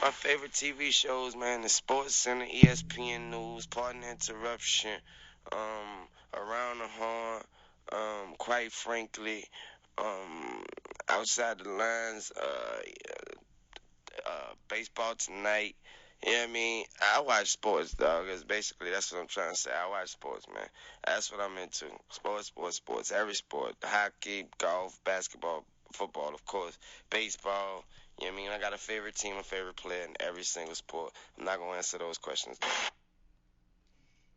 My favorite TV shows, man, the Sports Center, ESPN News, Partner Interruption, Around the Horn, quite frankly, Outside the Lines, Baseball Tonight. You know what I mean? I watch sports, dog. That's what I'm trying to say. I watch sports, man. That's what I'm into. Sports, sports, sports. Every sport. Hockey, golf, basketball, football, of course. Baseball. You know what I mean? I got a favorite team, a favorite player in every single sport. I'm not going to answer those questions.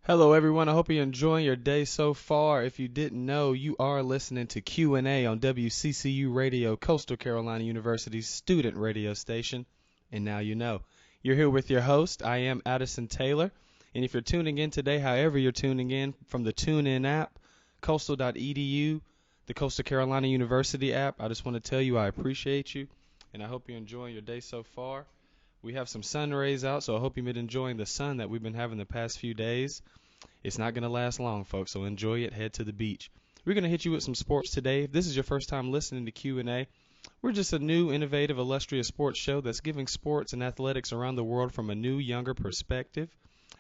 Hello, everyone. I hope you're enjoying your day so far. If you didn't know, you are listening to Q&A on W.C.C.U Radio, Coastal Carolina University's student radio station. And now you know. You're here with your host. I am Addison Taylor. And if you're tuning in today, however you're tuning in, from the TuneIn app, coastal.edu, the Coastal Carolina University app, I just want to tell you I appreciate you. And I hope you're enjoying your day so far. We have some sun rays out, so I hope you've been enjoying the sun that we've been having the past few days. It's not going to last long, folks, so enjoy it. Head to the beach. We're going to hit you with some sports today. If this is your first time listening to Q&A, we're just a new, innovative, illustrious sports show that's giving sports and athletics around the world from a new, younger perspective.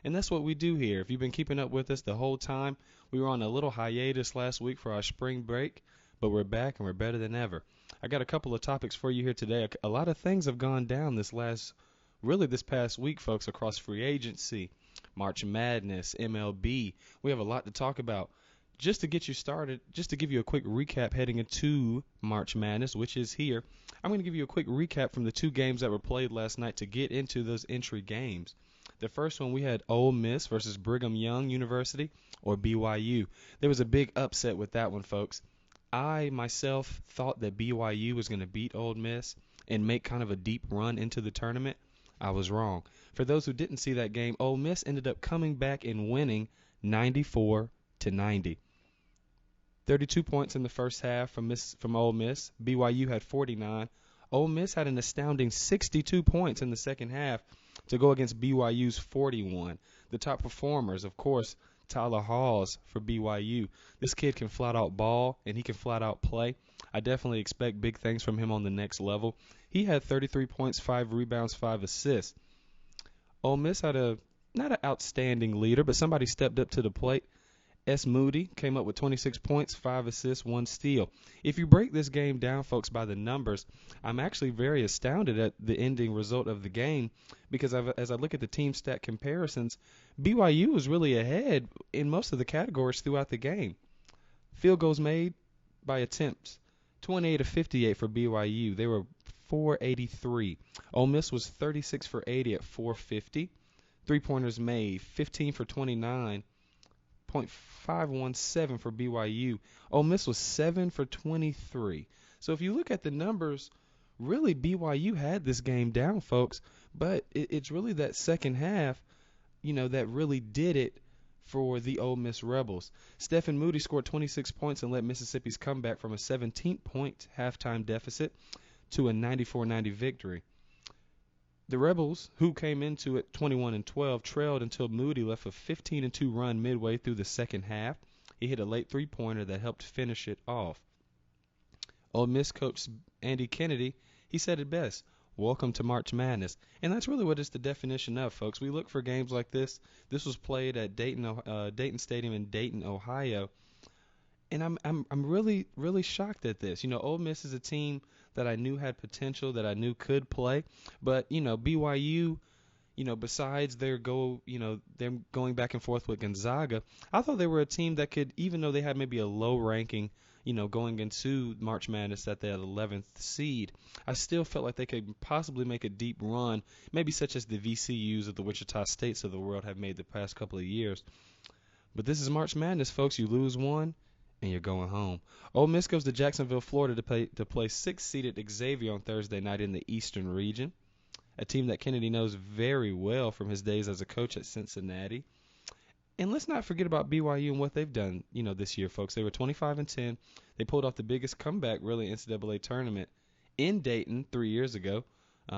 And that's what we do here. If you've been keeping up with us the whole time, we were on a little hiatus last week for our spring break, but we're back and we're better than ever. I got a couple of topics for you here today. A lot of things have gone down this past week, folks, across free agency, March Madness, MLB. We have a lot to talk about. Just to get you started, just to give you a quick recap heading into March Madness, which is here, I'm going to give you a quick recap from the two games that were played last night to get into those entry games. The first one, we had Ole Miss versus Brigham Young University, or BYU. There was a big upset with that one, folks. I, myself, thought that BYU was going to beat Ole Miss and make kind of a deep run into the tournament. I was wrong. For those who didn't see that game, Ole Miss ended up coming back and winning 94-90. 32 points in the first half from Ole Miss. BYU had 49. Ole Miss had an astounding 62 points in the second half to go against BYU's 41. The top performers, of course, Tyler Halls for BYU. This kid can flat out ball and he can flat out play. I definitely expect big things from him on the next level. He had 33 points, 5 rebounds, 5 assists. Ole Miss had not an outstanding leader, but somebody stepped up to the plate. S. Moody came up with 26 points, 5 assists, 1 steal. If you break this game down, folks, by the numbers, I'm actually very astounded at the ending result of the game because as I look at the team stat comparisons, BYU was really ahead in most of the categories throughout the game. Field goals made by attempts, 28 of 58 for BYU. They were 483. Ole Miss was 36 for 80 at 450. Three-pointers made, 15 for 29. .517 for BYU. Ole Miss was 7 for 23. So if you look at the numbers, really BYU had this game down, folks, but it's really that second half, that really did it for the Ole Miss Rebels. Stephen Moody scored 26 points and led Mississippi's comeback from a 17-point halftime deficit to a 94-90 victory. The Rebels, who came into it 21-12, trailed until Moody left a 15-2 run midway through the second half. He hit a late three-pointer that helped finish it off. Ole Miss coach Andy Kennedy, he said it best, welcome to March Madness. And that's really what it's the definition of, folks. We look for games like this. This was played at Dayton Stadium in Dayton, Ohio. And I'm really, really shocked at this. Ole Miss is a team that I knew had potential, that I knew could play. But, BYU, besides they're going back and forth with Gonzaga, I thought they were a team that could, even though they had maybe a low ranking, going into March Madness at that 11th seed, I still felt like they could possibly make a deep run, maybe such as the V.C.U.s of the Wichita States of the world have made the past couple of years. But this is March Madness, folks. You lose one, and you're going home. Ole Miss goes to Jacksonville, Florida to play sixth-seeded Xavier on Thursday night in the Eastern region, a team that Kennedy knows very well from his days as a coach at Cincinnati. And let's not forget about BYU and what they've done, this year, folks. They were 25-10. They pulled off the biggest comeback, really, NCAA tournament in Dayton 3 years ago.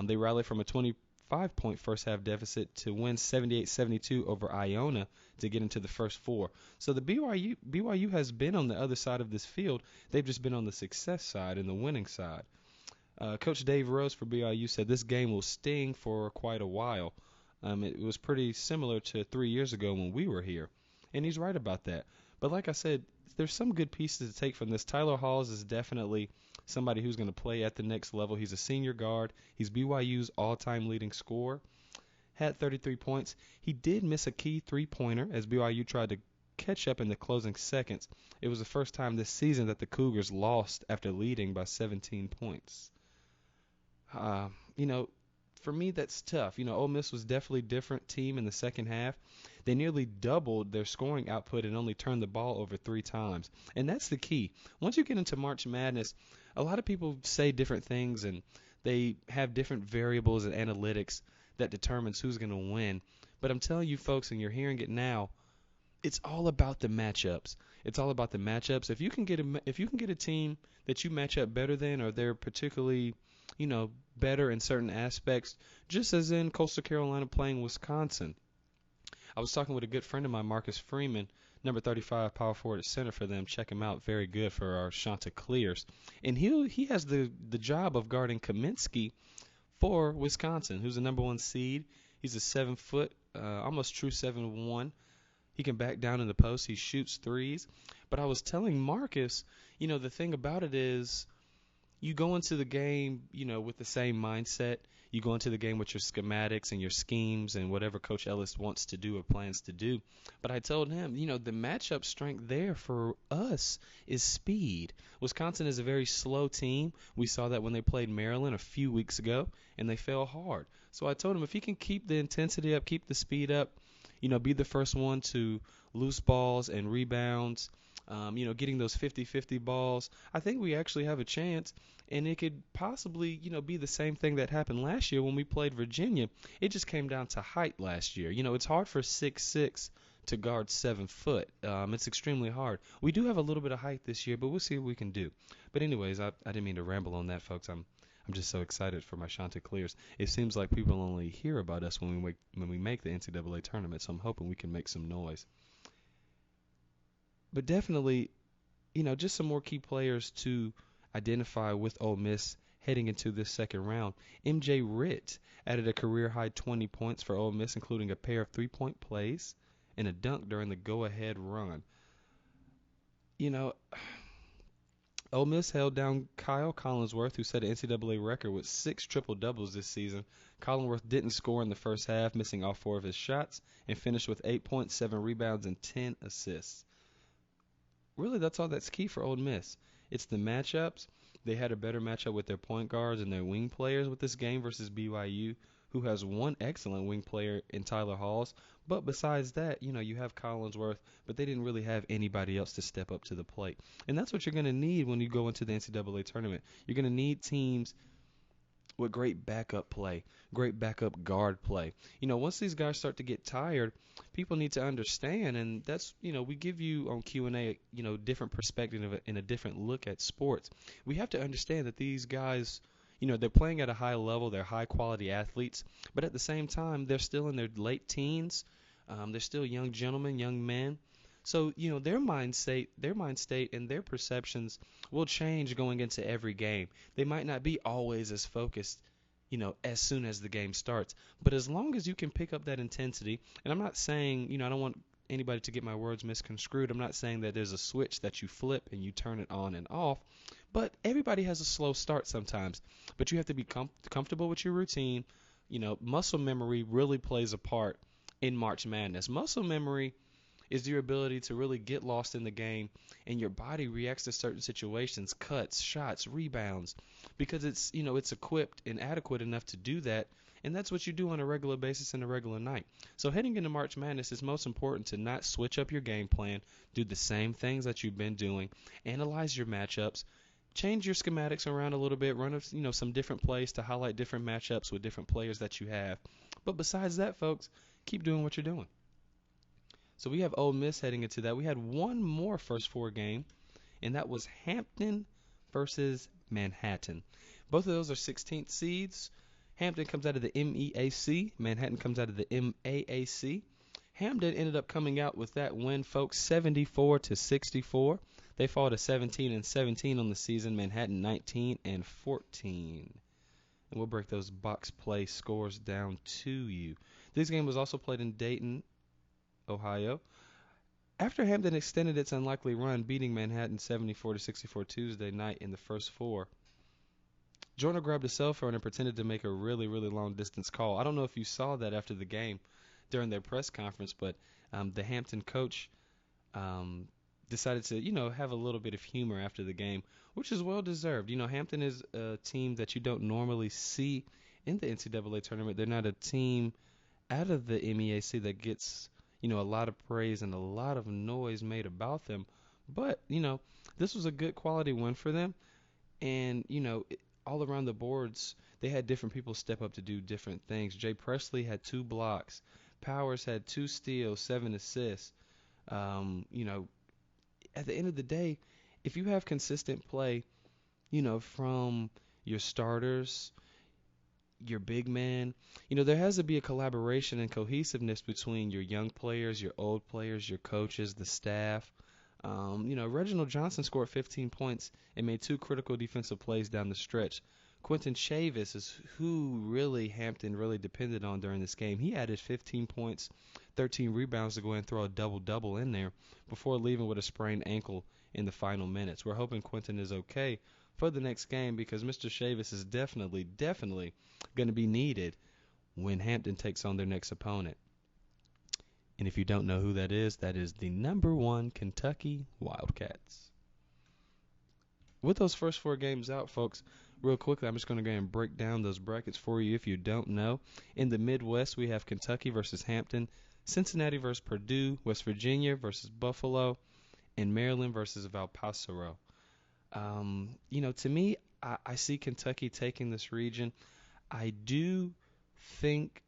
They rallied from a 25-point first-half deficit to win 78-72 over Iona to get into the first four. So the BYU has been on the other side of this field. They've just been on the success side and the winning side. Coach Dave Rose for BYU said this game will sting for quite a while. It was pretty similar to 3 years ago when we were here, and he's right about that. But like I said, there's some good pieces to take from this. Tyler Halls is definitely somebody who's going to play at the next level. He's a senior guard. He's BYU's all-time leading scorer. Had 33 points. He did miss a key three-pointer as BYU tried to catch up in the closing seconds. It was the first time this season that the Cougars lost after leading by 17 points. Uh, you know, for me, that's tough. Ole Miss was definitely a different team in the second half. They nearly doubled their scoring output and only turned the ball over 3 times. And that's the key. Once you get into March Madness, a lot of people say different things and they have different variables and analytics that determines who's going to win. But I'm telling you folks, and you're hearing it now, it's all about the matchups. It's all about the matchups. If you can get a team that you match up better than, or they're particularly, better in certain aspects, just as in Coastal Carolina playing Wisconsin. I was talking with a good friend of mine, Marcus Freeman, number 35 power forward at center for them. Check him out, very good for our Chanticleers. And he has the job of guarding Kaminsky for Wisconsin, who's the number 1 seed. He's a 7-foot, almost true 7'1". He can back down in the post. He shoots threes. But I was telling Marcus, the thing about it is you go into the game, with the same mindset. You go into the game with your schematics and your schemes and whatever Coach Ellis wants to do or plans to do. But I told him, the matchup strength there for us is speed. Wisconsin is a very slow team. We saw that when they played Maryland a few weeks ago, and they fell hard. So I told him if he can keep the intensity up, keep the speed up, be the first one to loose balls and rebounds, getting those 50-50 balls, I think we actually have a chance. And it could possibly, be the same thing that happened last year when we played Virginia. It just came down to height last year. It's hard for 6'6" to guard 7 foot. It's extremely hard. We do have a little bit of height this year, but we'll see what we can do. But anyways, I didn't mean to ramble on that, folks. I'm just so excited for my Chanticleers. It seems like people only hear about us when we make the NCAA tournament, so I'm hoping we can make some noise. But definitely, just some more key players to identify with Ole Miss heading into this second round. MJ Ritt added a career-high 20 points for Ole Miss, including a pair of three-point plays and a dunk during the go-ahead run. Ole Miss held down Kyle Collinsworth, who set an NCAA record with 6 triple-doubles this season. Collinsworth didn't score in the first half, missing all 4 of his shots, and finished with 8 points, 7 rebounds, and 10 assists. Really, that's all that's key for Ole Miss. It's the matchups. They had a better matchup with their point guards and their wing players with this game versus BYU, who has one excellent wing player in Tyler Halls. But besides that, you have Collinsworth, but they didn't really have anybody else to step up to the plate. And that's what you're going to need when you go into the NCAA tournament. You're going to need teams with great backup play, great backup guard play. Once these guys start to get tired, people need to understand, and that's, we give you on Q&A, different perspective and a different look at sports. We have to understand that these guys, they're playing at a high level, they're high-quality athletes, but at the same time, they're still in their late teens. They're still young gentlemen, young men. So, their mind state and their perceptions will change going into every game. They might not be always as focused, as soon as the game starts. But as long as you can pick up that intensity, and I'm not saying, I don't want anybody to get my words misconstrued. I'm not saying that there's a switch that you flip and you turn it on and off. But everybody has a slow start sometimes. But you have to be comfortable with your routine. Muscle memory really plays a part in March Madness. Muscle memory is your ability to really get lost in the game, and your body reacts to certain situations, cuts, shots, rebounds, because it's equipped and adequate enough to do that, and that's what you do on a regular basis in a regular night. So heading into March Madness, it's most important to not switch up your game plan, do the same things that you've been doing, analyze your matchups, change your schematics around a little bit, run some different plays to highlight different matchups with different players that you have. But besides that, folks, keep doing what you're doing. So we have Ole Miss heading into that. We had one more first 4 game, and that was Hampton versus Manhattan. Both of those are 16th seeds. Hampton comes out of the MEAC. Manhattan comes out of the MAAC. Hampton ended up coming out with that win, folks, 74-64. They fall to 17 and 17 on the season. Manhattan 19 and 14. And we'll break those box play scores down to you. This game was also played in Dayton, Ohio. After Hampton extended its unlikely run, beating Manhattan 74 to 64 Tuesday night in the first four, Jordan grabbed a cell phone and pretended to make a really, really long distance call. I don't know if you saw that after the game during their press conference, but the Hampton coach um, decided to, have a little bit of humor after the game, which is well deserved. Hampton is a team that you don't normally see in the NCAA tournament. They're not a team out of the MEAC that gets, a lot of praise and a lot of noise made about them. But, this was a good quality win for them. And, all around the boards, they had different people step up to do different things. Jay Presley had 2 blocks. Powers had 2 steals, 7 assists. At the end of the day, if you have consistent play, from your starters, your big man, there has to be a collaboration and cohesiveness between your young players, your old players, your coaches, the staff. Reginald Johnson scored 15 points and made 2 critical defensive plays down the stretch. Quentin Chavis is who really Hampton really depended on during this game. He added 15 points, 13 rebounds to go and throw a double-double in there before leaving with a sprained ankle in the final minutes. We're hoping Quentin is okay for the next game because Mr. Chavis is definitely going to be needed when Hampton takes on their next opponent. And if you don't know who that is the number 1 Kentucky Wildcats. With those first 4 games out, folks, real quickly, I'm just going to go ahead and break down those brackets for you if you don't know. In the Midwest, we have Kentucky versus Hampton, Cincinnati versus Purdue, West Virginia versus Buffalo, and Maryland versus Valparaiso. To me, I see Kentucky taking this region. I do think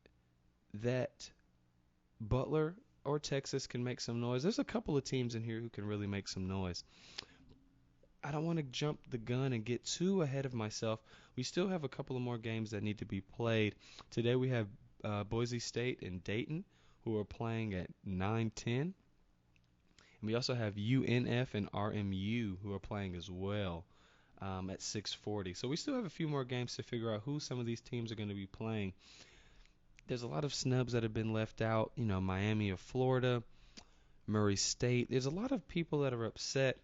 that Butler or Texas can make some noise. There's a couple of teams in here who can really make some noise. I don't want to jump the gun and get too ahead of myself. We still have a couple of more games that need to be played. Today we have Boise State and Dayton, who are playing at 9:10. And we also have UNF and RMU, who are playing as well at 6:40. So we still have a few more games to figure out who some of these teams are going to be playing. There's a lot of snubs that have been left out. Miami of Florida, Murray State. There's a lot of people that are upset.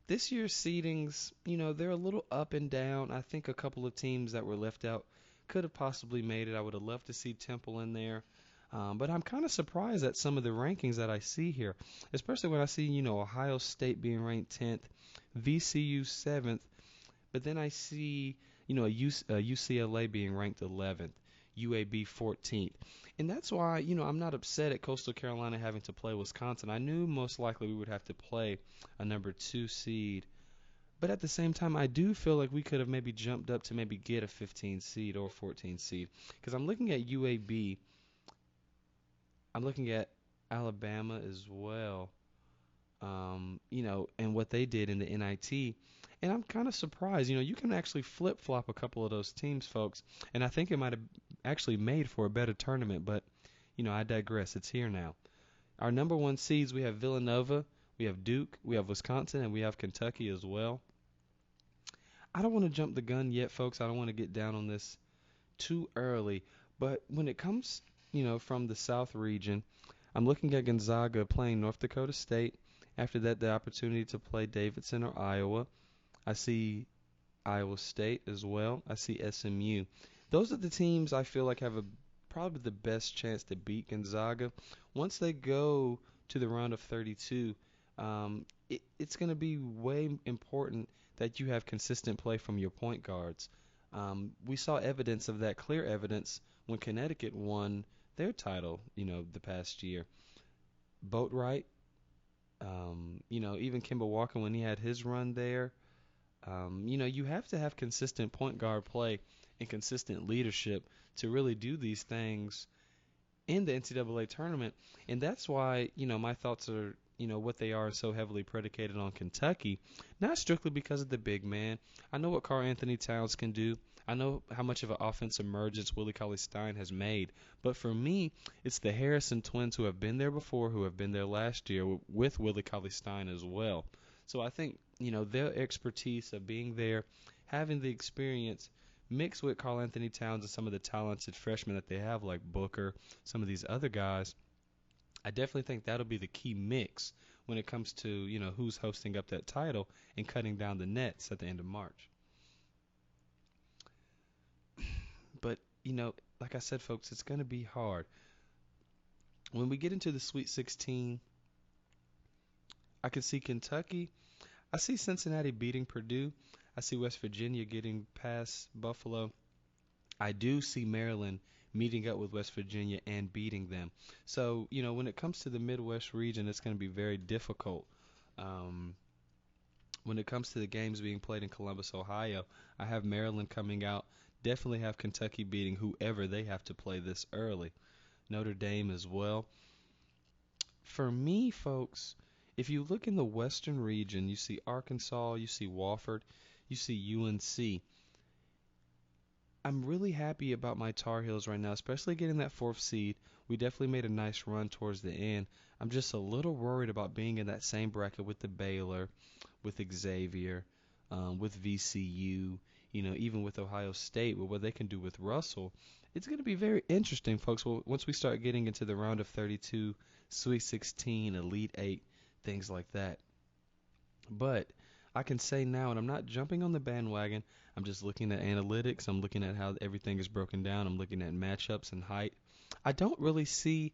This year's seedings, they're a little up and down. I think a couple of teams that were left out could have possibly made it. I would have loved to see Temple in there. But I'm kind of surprised at some of the rankings that I see here, especially when I see, Ohio State being ranked 10th, V.C.U. 7th, but then I see, UCLA being ranked 11th. UAB 14th. And that's why, I'm not upset at Coastal Carolina having to play Wisconsin. I knew most likely we would have to play a number 2 seed. But at the same time, I do feel like we could have maybe jumped up to maybe get a 15 seed or 14 seed. Because I'm looking at UAB. I'm looking at Alabama as well. And what they did in the NIT. And I'm kind of surprised. You can actually flip-flop a couple of those teams, folks. And I think it might have actually made for a better tournament. But, I digress. It's here now. Our number 1 seeds, we have Villanova, we have Duke, we have Wisconsin, and we have Kentucky as well. I don't want to jump the gun yet, folks. I don't want to get down on this too early. But when it comes, from the South region, I'm looking at Gonzaga playing North Dakota State. After that, the opportunity to play Davidson or Iowa. I see Iowa State as well. I see SMU. Those are the teams I feel like have probably the best chance to beat Gonzaga. Once they go to the round of 32, it's going to be way important that you have consistent play from your point guards. We saw evidence of that, clear evidence, when Connecticut won their title, the past year. Boatwright, even Kemba Walker when he had his run there. You have to have consistent point guard play and consistent leadership to really do these things in the NCAA tournament. And that's why, my thoughts are, what they are so heavily predicated on Kentucky, not strictly because of the big man. I know what Karl Anthony Towns can do. I know how much of an offense emergence Willie Cauley-Stein has made. But for me, it's the Harrison twins who have been there before, who have been there last year with Willie Cauley-Stein as well. So I think, their expertise of being there, having the experience, mixed with Karl Anthony Towns and some of the talented freshmen that they have, like Booker, some of these other guys, I definitely think that'll be the key mix when it comes to, who's hosting up that title and cutting down the nets at the end of March. But, like I said, folks, it's going to be hard. When we get into the Sweet 16, I can see Kentucky. I see Cincinnati beating Purdue. I see West Virginia getting past Buffalo. I do see Maryland meeting up with West Virginia and beating them. So, when it comes to the Midwest region, it's going to be very difficult. Um, when it comes to the games being played in Columbus, Ohio, I have Maryland coming out. Definitely have Kentucky beating whoever they have to play this early. Notre Dame as well. For me, folks, if you look in the Western region, you see Arkansas, you see Wofford, you see UNC. I'm really happy about my Tar Heels right now, especially getting that fourth seed. We definitely made a nice run towards the end. I'm just a little worried about being in that same bracket with the Baylor, with Xavier, with VCU, even with Ohio State, with what they can do with Russell. It's going to be very interesting, folks. Well, once we start getting into the round of 32, Sweet 16, Elite 8, things like that. But I can say now, and I'm not jumping on the bandwagon, I'm just looking at analytics. I'm looking at how everything is broken down. I'm looking at matchups and height. I don't really see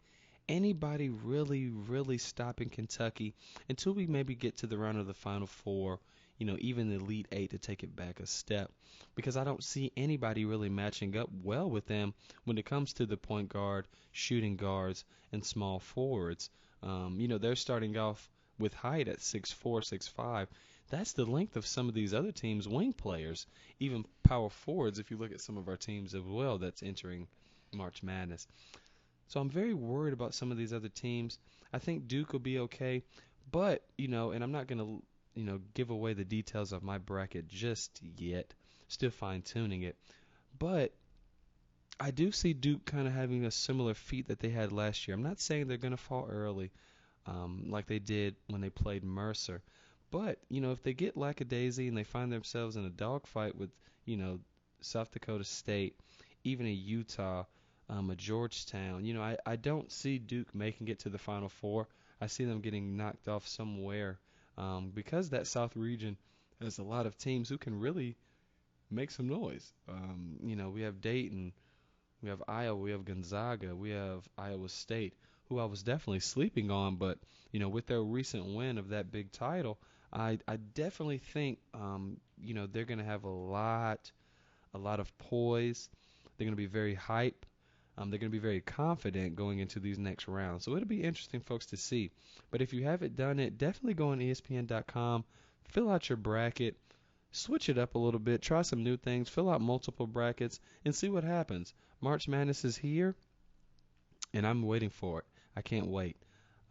anybody really, really stopping Kentucky until we maybe get to the round of the Final Four, even the Elite Eight to take it back a step. Because I don't see anybody really matching up well with them when it comes to the point guard, shooting guards, and small forwards. They're starting off with height at 6'4", 6'5". That's the length of some of these other teams' wing players, even power forwards, if you look at some of our teams as well that's entering March Madness. So I'm very worried about some of these other teams. I think Duke will be okay, but, and I'm not going to, give away the details of my bracket just yet. Still fine-tuning it. But I do see Duke kind of having a similar feat that they had last year. I'm not saying they're going to fall early, like they did when they played Mercer. But, if they get lackadaisy and they find themselves in a dogfight with, South Dakota State, even a Utah, a Georgetown, I don't see Duke making it to the Final Four. I see them getting knocked off somewhere because that South region has a lot of teams who can really make some noise. We have Dayton, we have Iowa, we have Gonzaga, we have Iowa State, who I was definitely sleeping on, but with their recent win of that big title, I definitely think they're going to have a lot of poise. They're going to be very hype. They're going to be very confident going into these next rounds. So it'll be interesting, folks, to see. But if you haven't done it, definitely go on ESPN.com, fill out your bracket, switch it up a little bit, try some new things, fill out multiple brackets, and see what happens. March Madness is here, and I'm waiting for it. I can't wait.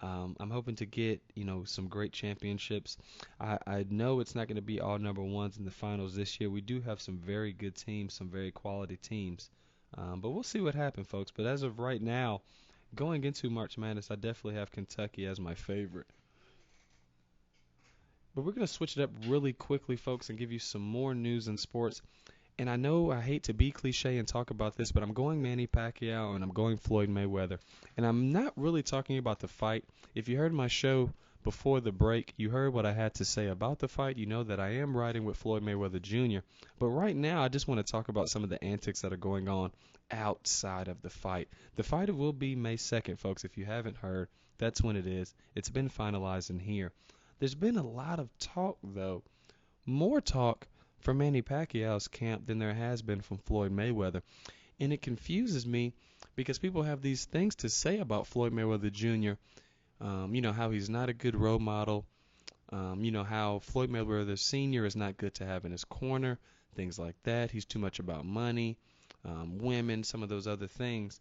I'm hoping to get, some great championships. I know it's not going to be all number ones in the finals this year. We do have some very good teams, some very quality teams. But we'll see what happens, folks. But as of right now, going into March Madness, I definitely have Kentucky as my favorite. But we're going to switch it up really quickly, folks, and give you some more news in sports. And I know I hate to be cliche and talk about this, but I'm going Manny Pacquiao and I'm going Floyd Mayweather. And I'm not really talking about the fight. If you heard my show before the break, you heard what I had to say about the fight. You know that I am riding with Floyd Mayweather Jr. But right now, I just want to talk about some of the antics that are going on outside of the fight. The fight will be May 2nd, folks. If you haven't heard, that's when it is. It's been finalized in here. There's been a lot of talk, though. More talk from Manny Pacquiao's camp than there has been from Floyd Mayweather. And it confuses me because people have these things to say about Floyd Mayweather Jr. How he's not a good role model. How Floyd Mayweather Sr. is not good to have in his corner. Things like that. He's too much about money, women, some of those other things.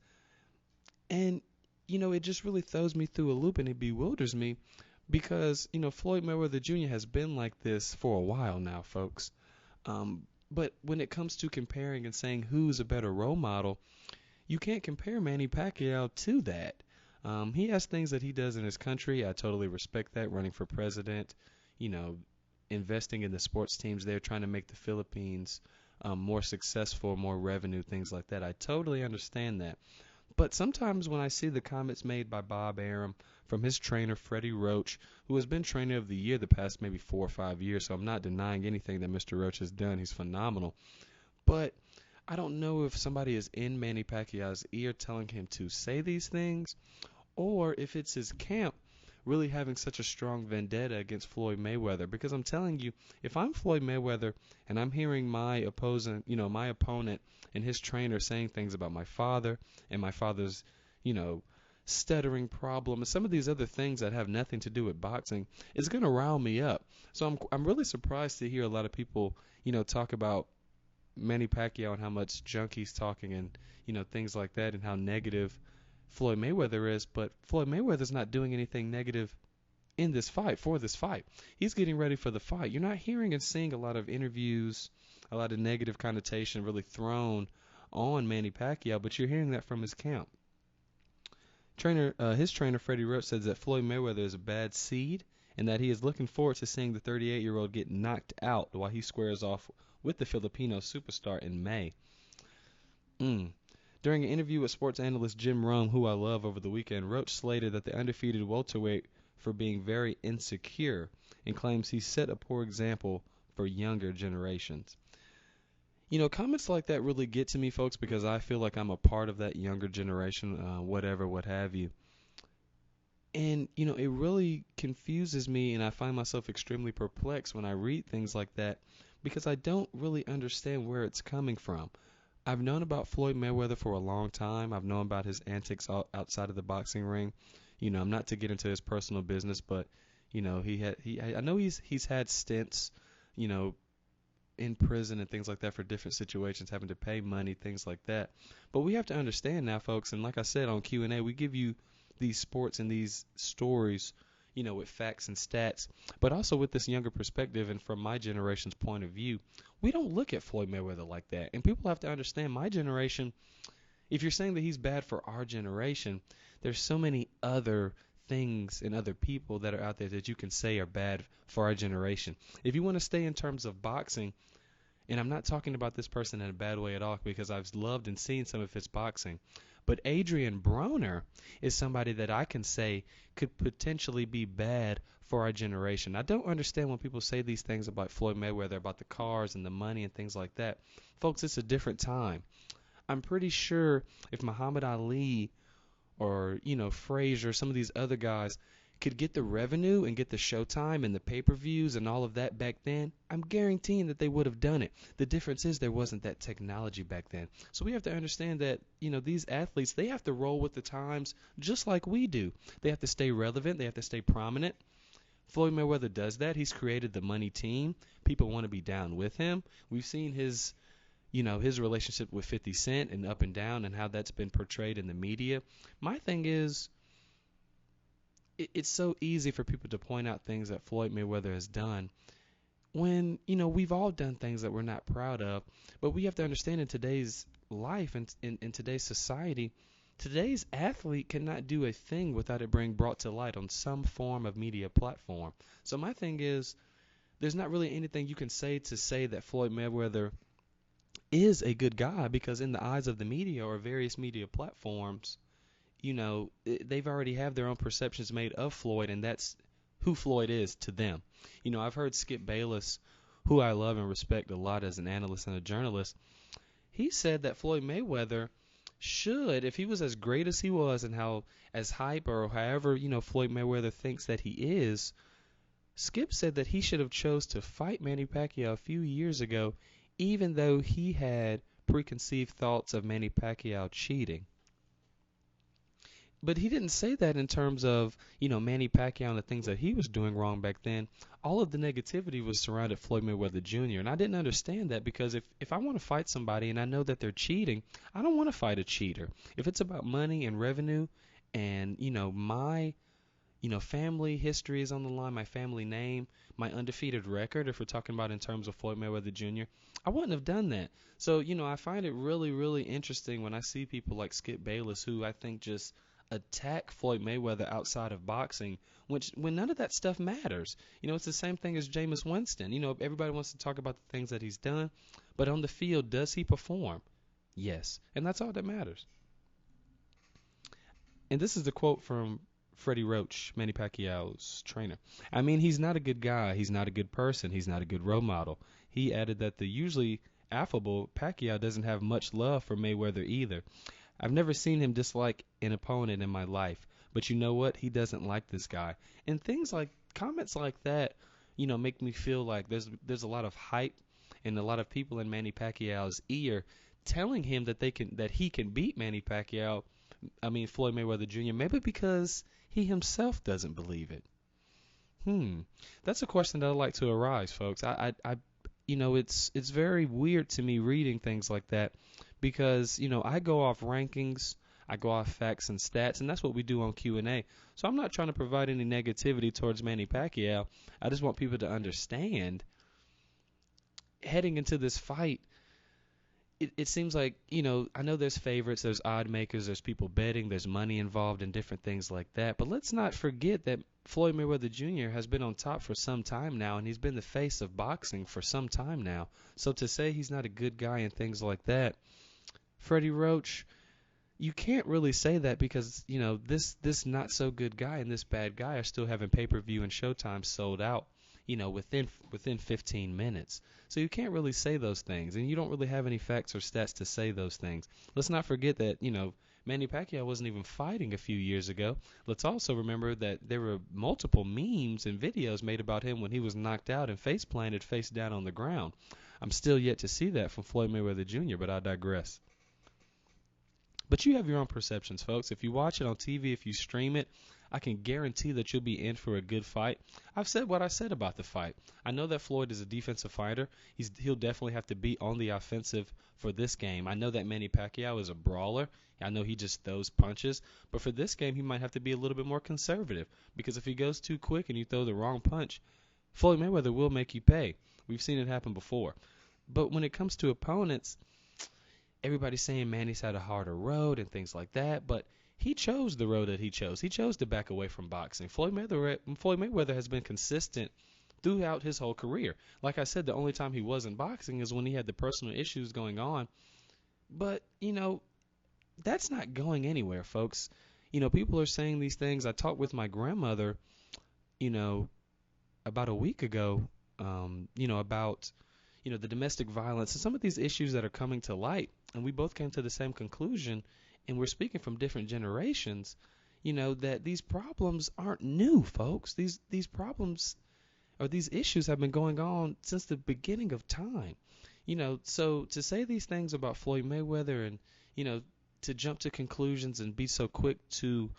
And, it just really throws me through a loop and it bewilders me because, Floyd Mayweather Jr. has been like this for a while now, folks. But when it comes to comparing and saying who's a better role model, you can't compare Manny Pacquiao to that. He has things that he does in his country. I totally respect that, running for president, you know, investing in the sports teams there, trying to make the Philippines more successful, more revenue, things like that. I totally understand that. But sometimes when I see the comments made by Bob Arum from his trainer, Freddie Roach, who has been trainer of the year the past maybe 4 or 5 years, so I'm not denying anything that Mr. Roach has done. He's phenomenal. But I don't know if somebody is in Manny Pacquiao's ear telling him to say these things, or if it's his camp really having such a strong vendetta against Floyd Mayweather. Because I'm telling you, if I'm Floyd Mayweather and I'm hearing my my opponent and his trainer saying things about my father and my father's, you know, stuttering problem and some of these other things that have nothing to do with boxing, it's going to rile me up. So I'm really surprised to hear a lot of people, talk about Manny Pacquiao and how much junk he's talking and things like that and how negative Floyd Mayweather is, but Floyd Mayweather's not doing anything negative in this fight for this fight. He's getting ready for the fight. You're not hearing and seeing a lot of interviews, a lot of negative connotation really thrown on Manny Pacquiao, but you're hearing that from his camp. His trainer Freddie Roach says that Floyd Mayweather is a bad seed and that he is looking forward to seeing the 38-year-old get knocked out while he squares off with the Filipino superstar in May. During an interview with sports analyst Jim Rome, who I love, over the weekend, Roach slated that the undefeated welterweight for being very insecure and claims he set a poor example for younger generations. Comments like that really get to me, folks, because I feel like I'm a part of that younger generation, whatever, what have you. And, it really confuses me, and I find myself extremely perplexed when I read things like that because I don't really understand where it's coming from. I've known about Floyd Mayweather for a long time. I've known about his antics outside of the boxing ring. I'm not to get into his personal business, but I know he's had stints, in prison and things like that for different situations, having to pay money, things like that. But we have to understand now, folks, and like I said on Q&A, we give you these sports and these stories, with facts and stats, but also with this younger perspective and from my generation's point of view. We don't look at Floyd Mayweather like that. And people have to understand, my generation, if you're saying that he's bad for our generation, there's so many other things and other people that are out there that you can say are bad for our generation. If you want to stay in terms of boxing, and I'm not talking about this person in a bad way at all because I've loved and seen some of his boxing, but Adrian Broner is somebody that I can say could potentially be bad for our generation. I don't understand when people say these things about Floyd Mayweather, about the cars and the money and things like that. Folks, it's a different time. I'm pretty sure if Muhammad Ali or, Frazier, some of these other guys could get the revenue and get the showtime and the pay-per-views and all of that back then, I'm guaranteeing that they would have done it. The difference is there wasn't that technology back then. So we have to understand that, these athletes, they have to roll with the times just like we do. They have to stay relevant. They have to stay prominent. Floyd Mayweather does that. He's created the money team. People want to be down with him. We've seen his relationship with 50 Cent and up and down and how that's been portrayed in the media. My thing is, it's so easy for people to point out things that Floyd Mayweather has done when, we've all done things that we're not proud of. But we have to understand in today's life and in today's society, today's athlete cannot do a thing without it being brought to light on some form of media platform. So my thing is, there's not really anything you can say to say that Floyd Mayweather is a good guy because in the eyes of the media or various media platforms, they've already have their own perceptions made of Floyd, and that's who Floyd is to them. I've heard Skip Bayless, who I love and respect a lot as an analyst and a journalist, he said that Floyd Mayweather should, if he was as great as he was and how as hype or however, Floyd Mayweather thinks that he is, Skip said that he should have chose to fight Manny Pacquiao a few years ago, even though he had preconceived thoughts of Manny Pacquiao cheating. But he didn't say that in terms of, Manny Pacquiao and the things that he was doing wrong back then. All of the negativity was surrounded Floyd Mayweather Jr. And I didn't understand that because if I want to fight somebody and I know that they're cheating, I don't want to fight a cheater. If it's about money and revenue and, my, family history is on the line, my family name, my undefeated record, if we're talking about in terms of Floyd Mayweather Jr., I wouldn't have done that. So, I find it really, really interesting when I see people like Skip Bayless, who I think just attack Floyd Mayweather outside of boxing, which when none of that stuff matters. It's the same thing as Jameis Winston. Everybody wants to talk about the things that he's done, but on the field, does he perform? Yes, and that's all that matters. And this is the quote from Freddie Roach, Manny Pacquiao's trainer. I mean, he's not a good guy. He's not a good person. He's not a good role model. He added that the usually affable Pacquiao doesn't have much love for Mayweather either. I've never seen him dislike an opponent in my life, but you know what? He doesn't like this guy. And things like comments like that, make me feel like there's a lot of hype and a lot of people in Manny Pacquiao's ear telling him that he can beat Manny Pacquiao. I mean Floyd Mayweather Jr. Maybe because he himself doesn't believe it. Hmm. That's a question that I'd like to arise, folks. It's very weird to me reading things like that because, I go off rankings, I go off facts and stats, and that's what we do on Q&A. So I'm not trying to provide any negativity towards Manny Pacquiao. I just want people to understand heading into this fight, it seems like, I know there's favorites, there's odd makers, there's people betting, there's money involved and different things like that. But let's not forget that Floyd Mayweather Jr. has been on top for some time now, and he's been the face of boxing for some time now. So to say he's not a good guy and things like that, Freddie Roach, you can't really say that because, this not so good guy and this bad guy are still having pay-per-view and Showtime sold out, within 15 minutes. So you can't really say those things, and you don't really have any facts or stats to say those things. Let's not forget that, Manny Pacquiao wasn't even fighting a few years ago. Let's also remember that there were multiple memes and videos made about him when he was knocked out and face planted face down on the ground. I'm still yet to see that from Floyd Mayweather Jr., but I digress. But you have your own perceptions, folks. If you watch it on TV, if you stream it, I can guarantee that you'll be in for a good fight. I've said what I said about the fight. I know that Floyd is a defensive fighter. He'll definitely have to be on the offensive for this game. I know that Manny Pacquiao is a brawler. I know he just throws punches. But for this game, he might have to be a little bit more conservative because if he goes too quick and you throw the wrong punch, Floyd Mayweather will make you pay. We've seen it happen before. But when it comes to opponents, everybody's saying Manny's had a harder road and things like that, but he chose the road that he chose. He chose to back away from boxing. Floyd Mayweather has been consistent throughout his whole career. Like I said, the only time he wasn't boxing is when he had the personal issues going on. But, that's not going anywhere, folks. People are saying these things. I talked with my grandmother, you know, about a week ago, about the domestic violence and some of these issues that are coming to light, and we both came to the same conclusion, and we're speaking from different generations, that these problems aren't new, folks. These problems or these issues have been going on since the beginning of time. So to say these things about Floyd Mayweather and, to jump to conclusions and be so quick to,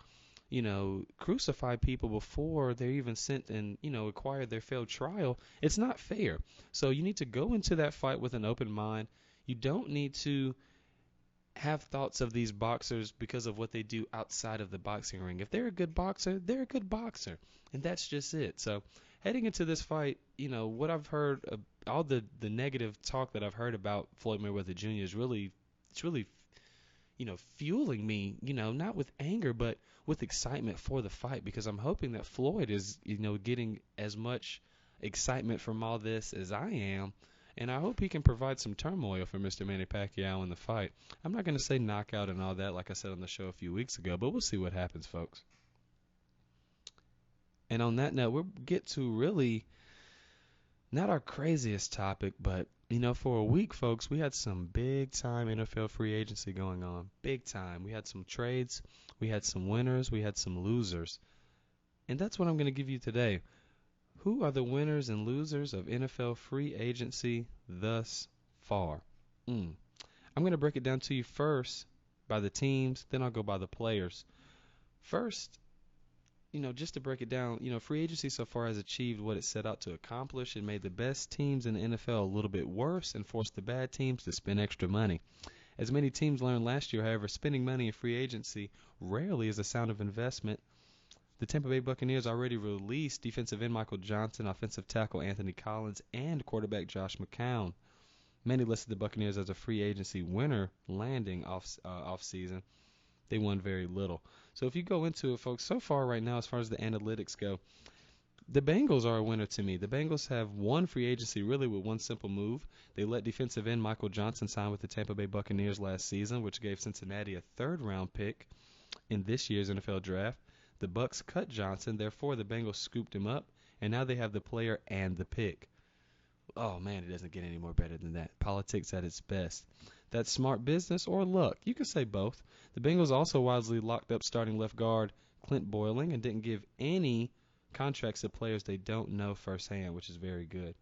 crucify people before they're even sent and, acquire their failed trial, it's not fair. So you need to go into that fight with an open mind. You don't need to have thoughts of these boxers because of what they do outside of the boxing ring. If they're a good boxer, they're a good boxer. And that's just it. So heading into this fight, what I've heard, all the negative talk that I've heard about Floyd Mayweather Jr. it's really, fueling me, not with anger, but with excitement for the fight because I'm hoping that Floyd is, getting as much excitement from all this as I am. And I hope he can provide some turmoil for Mr. Manny Pacquiao in the fight. I'm not going to say knockout and all that like I said on the show a few weeks ago, but we'll see what happens, folks. And on that note, we'll get to really not our craziest topic, but, for a week, folks, we had some big-time NFL free agency going on. Big time. We had some trades, we had some winners, we had some losers. And that's what I'm going to give you today. Who are the winners and losers of NFL free agency thus far? I'm going to break it down to you first by the teams, then I'll go by the players. First, just to break it down, free agency so far has achieved what it set out to accomplish. It made the best teams in the NFL a little bit worse and forced the bad teams to spend extra money. As many teams learned last year, however, spending money in free agency rarely is a sound of investment. The Tampa Bay Buccaneers already released defensive end Michael Johnson, offensive tackle Anthony Collins, and quarterback Josh McCown. Many listed the Buccaneers as a free agency winner landing off season. they won very little. So if you go into it, folks, so far right now, as far as the analytics go, the Bengals are a winner to me. The Bengals have won free agency really with one simple move. They let defensive end Michael Johnson sign with the Tampa Bay Buccaneers last season, which gave Cincinnati a third-round pick in this year's NFL draft. The Bucs cut Johnson, therefore the Bengals scooped him up, and now they have the player and the pick. Oh man, it doesn't get any more better than that. Politics at its best. That's smart business or luck. You could say both. The Bengals also wisely locked up starting left guard Clint Boiling and didn't give any contracts to players they don't know firsthand, which is very good.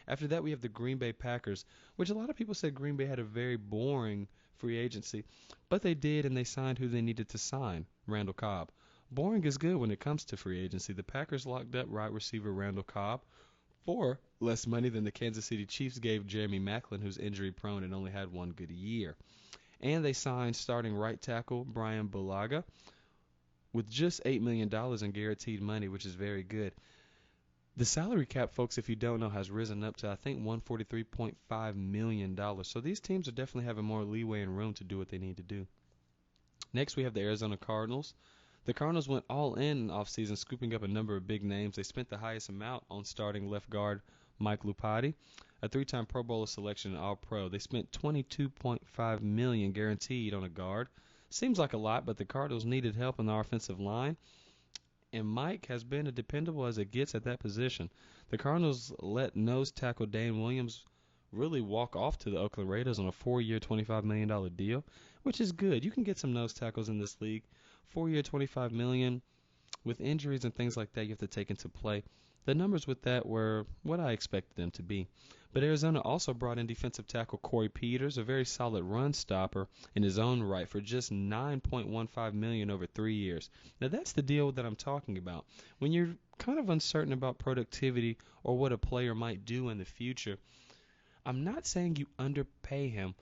After that, we have the Green Bay Packers, which a lot of people said Green Bay had a very boring free agency, but they did, and they signed who they needed to sign, Randall Cobb. Boring is good when it comes to free agency. The Packers locked up wide receiver Randall Cobb for less money than the Kansas City Chiefs gave Jeremy Maclin, who's injury prone and only had one good year. And they signed starting right tackle Brian Bulaga with just $8 million in guaranteed money, which is very good. The salary cap, folks, if you don't know, has risen up to, I think, $143.5 million. So these teams are definitely having more leeway and room to do what they need to do. Next, we have the Arizona Cardinals. The Cardinals went all in offseason, scooping up a number of big names. They spent the highest amount on starting left guard Mike Lupati, a three-time Pro Bowler selection and All-Pro. They spent $22.5 million guaranteed on a guard. Seems like a lot, but the Cardinals needed help on the offensive line, and Mike has been as dependable as it gets at that position. The Cardinals let nose tackle Dane Williams really walk off to the Oakland Raiders on a 4-year, $25 million deal, which is good. You can get some nose tackles in this league. 4-year, $25 million. With injuries and things like that, you have to take into play. The numbers with that were what I expected them to be. But Arizona also brought in defensive tackle Corey Peters, a very solid run stopper in his own right, for just $9.15 million over 3 years. Now that's the deal that I'm talking about. When you're kind of uncertain about productivity or what a player might do in the future, I'm not saying you underpay him,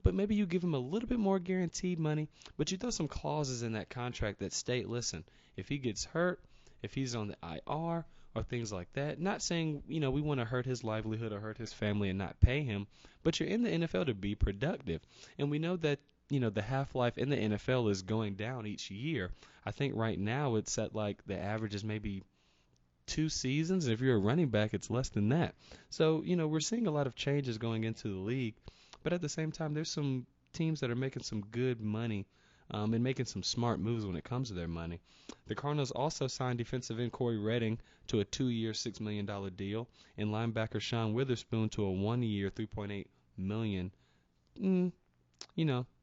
but maybe you give him a little bit more guaranteed money, but you throw some clauses in that contract that state, listen, if he gets hurt, if he's on the IR, or things like that. Not saying, we want to hurt his livelihood or hurt his family and not pay him, but you're in the NFL to be productive. And we know that, the half-life in the NFL is going down each year. I think right now it's at like the average is maybe 2 seasons. And if you're a running back, it's less than that. So, we're seeing a lot of changes going into the league. But at the same time, there's some teams that are making some good money and making some smart moves when it comes to their money. The Cardinals also signed defensive end Corey Redding to a 2-year, $6 million deal, and linebacker Sean Witherspoon to a 1-year, $3.8 million.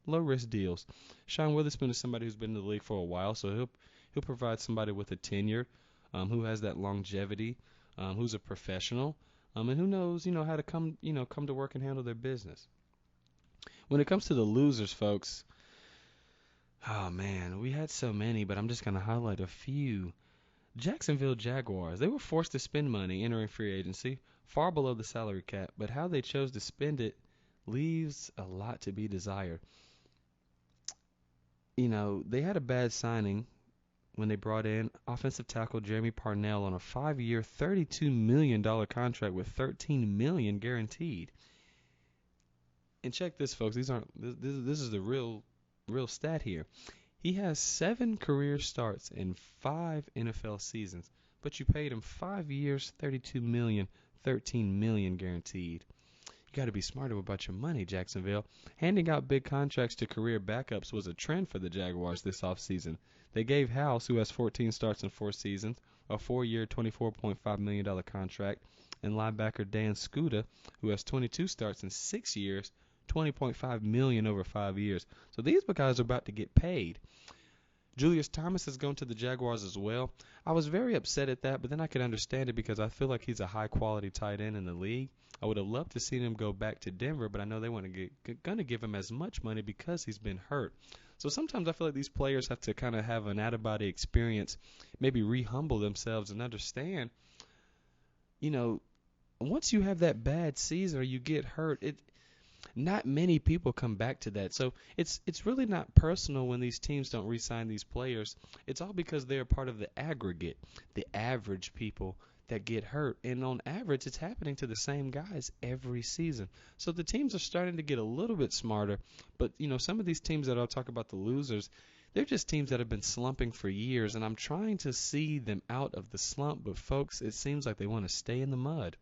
Low-risk deals. Sean Witherspoon is somebody who's been in the league for a while, so he'll provide somebody with a tenure who has that longevity, who's a professional, and who knows, how to come to work and handle their business. When it comes to the losers, folks, oh man, we had so many, but I'm just going to highlight a few. Jacksonville Jaguars, they were forced to spend money entering free agency, far below the salary cap, but how they chose to spend it leaves a lot to be desired. They had a bad signing when they brought in offensive tackle Jeremy Parnell on a 5-year, $32 million contract with $13 million guaranteed. And check this, folks. This is the real stat here. He has 7 career starts in 5 NFL seasons, but you paid him 5 years, $32 million, $13 million guaranteed. You got to be smarter about your money, Jacksonville. Handing out big contracts to career backups was a trend for the Jaguars this offseason. They gave House, who has 14 starts in 4 seasons, a 4-year, $24.5 million contract, and linebacker Dan Skuta, who has 22 starts in 6 years, $20.5 million over 5 years. So these guys are about to get paid. Julius Thomas has gone to the Jaguars as well. I was very upset at that, but then I could understand it because I feel like he's a high-quality tight end in the league. I would have loved to see him go back to Denver, but I know they want to going to give him as much money because he's been hurt. So sometimes I feel like these players have to kind of have an out-of-body experience, maybe re-humble themselves and understand, once you have that bad season or you get hurt, not many people come back to that. So it's really not personal when these teams don't re-sign these players. It's all because they're part of the aggregate, the average people that get hurt. And on average, it's happening to the same guys every season. So the teams are starting to get a little bit smarter. But, some of these teams that I'll talk about, the losers, they're just teams that have been slumping for years, and I'm trying to see them out of the slump, but folks, it seems like they want to stay in the mud.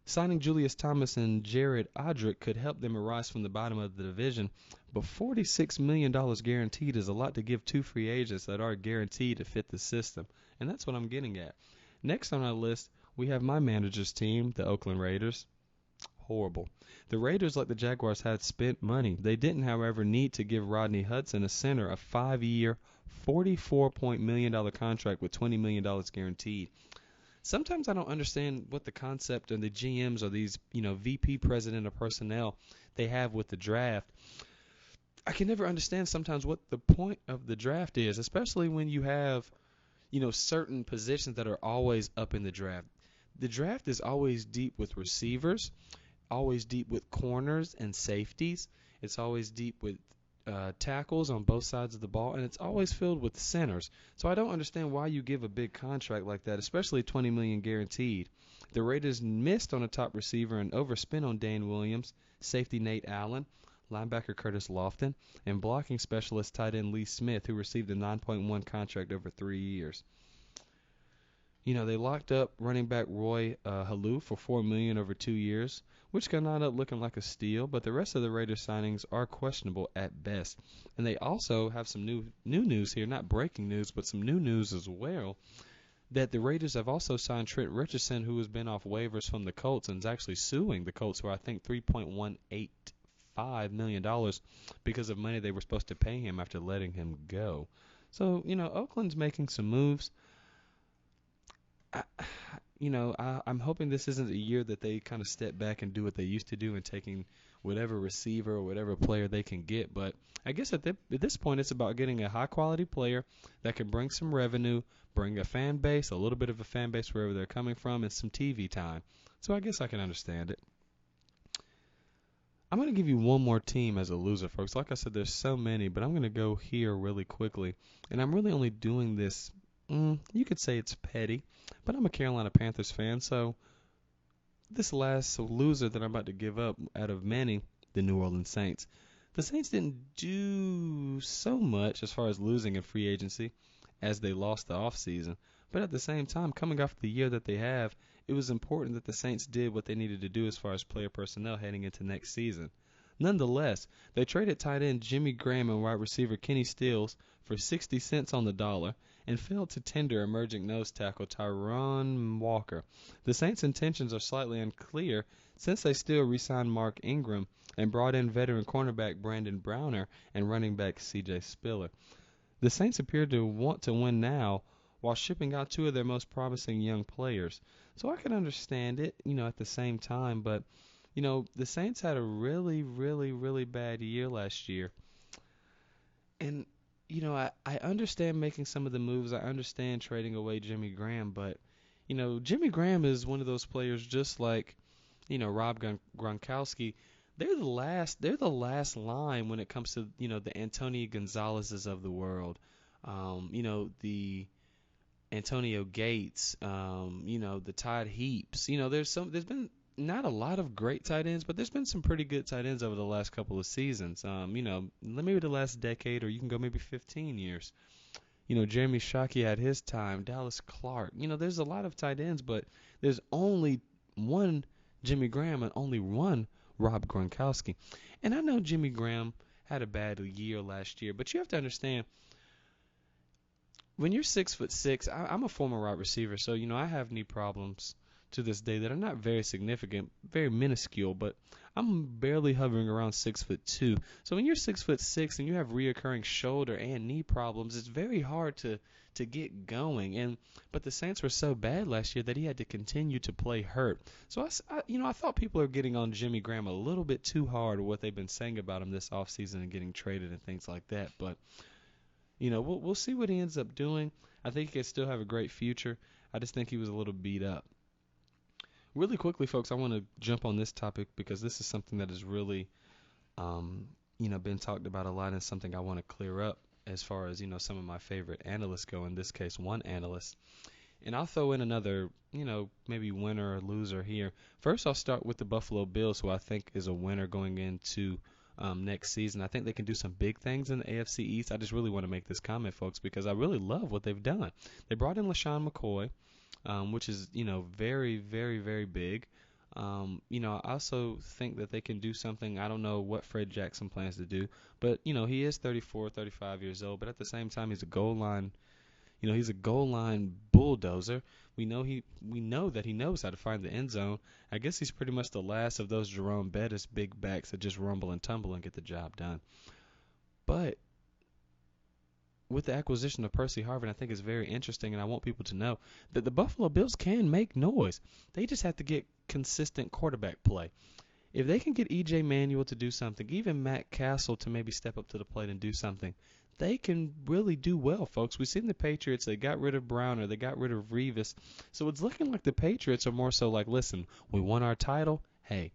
Signing Julius Thomas and Jared Odrick could help them arise from the bottom of the division, but $46 million guaranteed is a lot to give two free agents that are guaranteed to fit the system, and that's what I'm getting at. Next on our list, we have my manager's team, the Oakland Raiders. Horrible. The Raiders, like the Jaguars, had spent money. They didn't, however, need to give Rodney Hudson, a center, a 5-year, $44 million contract with $20 million guaranteed. Sometimes I don't understand what the concept of the GMs or these, VP president of personnel they have with the draft. I can never understand sometimes what the point of the draft is, especially when you have, certain positions that are always up in the draft. The draft is always deep with receivers, always deep with corners and safeties. It's always deep with tackles on both sides of the ball, and it's always filled with centers. So I don't understand why you give a big contract like that, especially $20 million guaranteed. The Raiders missed on a top receiver and overspent on Dane Williams, safety Nate Allen, linebacker Curtis Lofton, and blocking specialist tight end Lee Smith, who received a 9.1 contract over 3 years. They locked up running back Roy Halou for $4 million over 2 years, which can end up looking like a steal, but the rest of the Raiders signings are questionable at best. And they also have some new news here, not breaking news, but some new news as well, that the Raiders have also signed Trent Richardson, who has been off waivers from the Colts and is actually suing the Colts for, I think, $3.185 million because of money they were supposed to pay him after letting him go. So, Oakland's making some moves. I'm hoping this isn't a year that they kind of step back and do what they used to do and taking whatever receiver or whatever player they can get. But I guess at this point, it's about getting a high-quality player that can bring some revenue, bring a fan base, a little bit of a fan base wherever they're coming from, and some TV time. So I guess I can understand it. I'm going to give you one more team as a loser, folks. Like I said, there's so many, but I'm going to go here really quickly. And I'm really only doing this, you could say it's petty, but I'm a Carolina Panthers fan, so this last loser that I'm about to give up out of many, the New Orleans Saints. The Saints didn't do so much as far as losing in free agency as they lost the offseason, but at the same time, coming off the year that they have, it was important that the Saints did what they needed to do as far as player personnel heading into next season. Nonetheless, they traded tight end Jimmy Graham and wide receiver Kenny Stills for 60 cents on the dollar and failed to tender emerging nose tackle Tyron Walker. The Saints' intentions are slightly unclear since they still re-signed Mark Ingram and brought in veteran cornerback Brandon Browner and running back C.J. Spiller. The Saints appear to want to win now while shipping out two of their most promising young players. So I can understand it, at the same time, but the Saints had a really, really, really bad year last year. And, I understand making some of the moves. I understand trading away Jimmy Graham. But, Jimmy Graham is one of those players just like, Rob Gronkowski. They're the last line when it comes to, the Antonio Gonzalez's of the world. The Antonio Gates, the Todd Heaps. There's been not a lot of great tight ends, but there's been some pretty good tight ends over the last couple of seasons. Maybe the last decade, or you can go maybe 15 years. Jeremy Shockey had his time, Dallas Clark. There's a lot of tight ends, but there's only one Jimmy Graham and only one Rob Gronkowski. And I know Jimmy Graham had a bad year last year, but you have to understand, when you're 6'6", I'm a former wide receiver, so I have knee problems to this day that are not very significant, very minuscule, but I'm barely hovering around 6'2". So when you're 6'6" and you have reoccurring shoulder and knee problems, it's very hard to get going. But the Saints were so bad last year that he had to continue to play hurt. So I thought people are getting on Jimmy Graham a little bit too hard with what they've been saying about him this offseason and getting traded and things like that. But we'll see what he ends up doing. I think he could still have a great future. I just think he was a little beat up. Really quickly, folks, I want to jump on this topic because this is something that has really, been talked about a lot and something I want to clear up as far as, some of my favorite analysts go, in this case, one analyst. And I'll throw in another, maybe winner or loser here. First, I'll start with the Buffalo Bills, who I think is a winner going into next season. I think they can do some big things in the AFC East. I just really want to make this comment, folks, because I really love what they've done. They brought in LaShawn McCoy, which is, very, very, very big. I also think that they can do something. I don't know what Fred Jackson plans to do, but, he is 34, 35 years old, but at the same time, he's a goal line bulldozer. We know that he knows how to find the end zone. I guess he's pretty much the last of those Jerome Bettis big backs that just rumble and tumble and get the job done. But with the acquisition of Percy Harvin, I think it's very interesting, and I want people to know that the Buffalo Bills can make noise. They just have to get consistent quarterback play. If they can get E.J. Manuel to do something, even Matt Castle to maybe step up to the plate and do something, they can really do well, folks. We've seen the Patriots. They got rid of Browner. They got rid of Revis. So it's looking like the Patriots are more so like, listen, we won our title. Hey,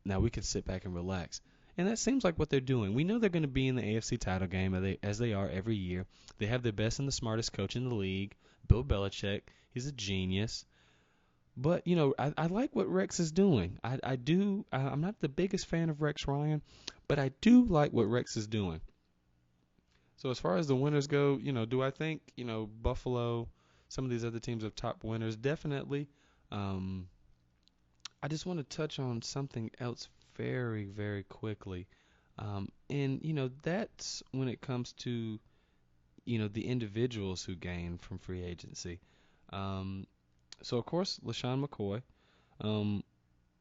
now we can sit back and relax. And that seems like what they're doing. We know they're going to be in the AFC title game as they are every year. They have the best and the smartest coach in the league, Bill Belichick. He's a genius. But, I like what Rex is doing. I do. I'm not the biggest fan of Rex Ryan, but I do like what Rex is doing. So as far as the winners go, do I think, Buffalo, some of these other teams are top winners? Definitely. I just want to touch on something else very, very quickly. That's when it comes to, the individuals who gain from free agency. So, of course, LaShawn McCoy,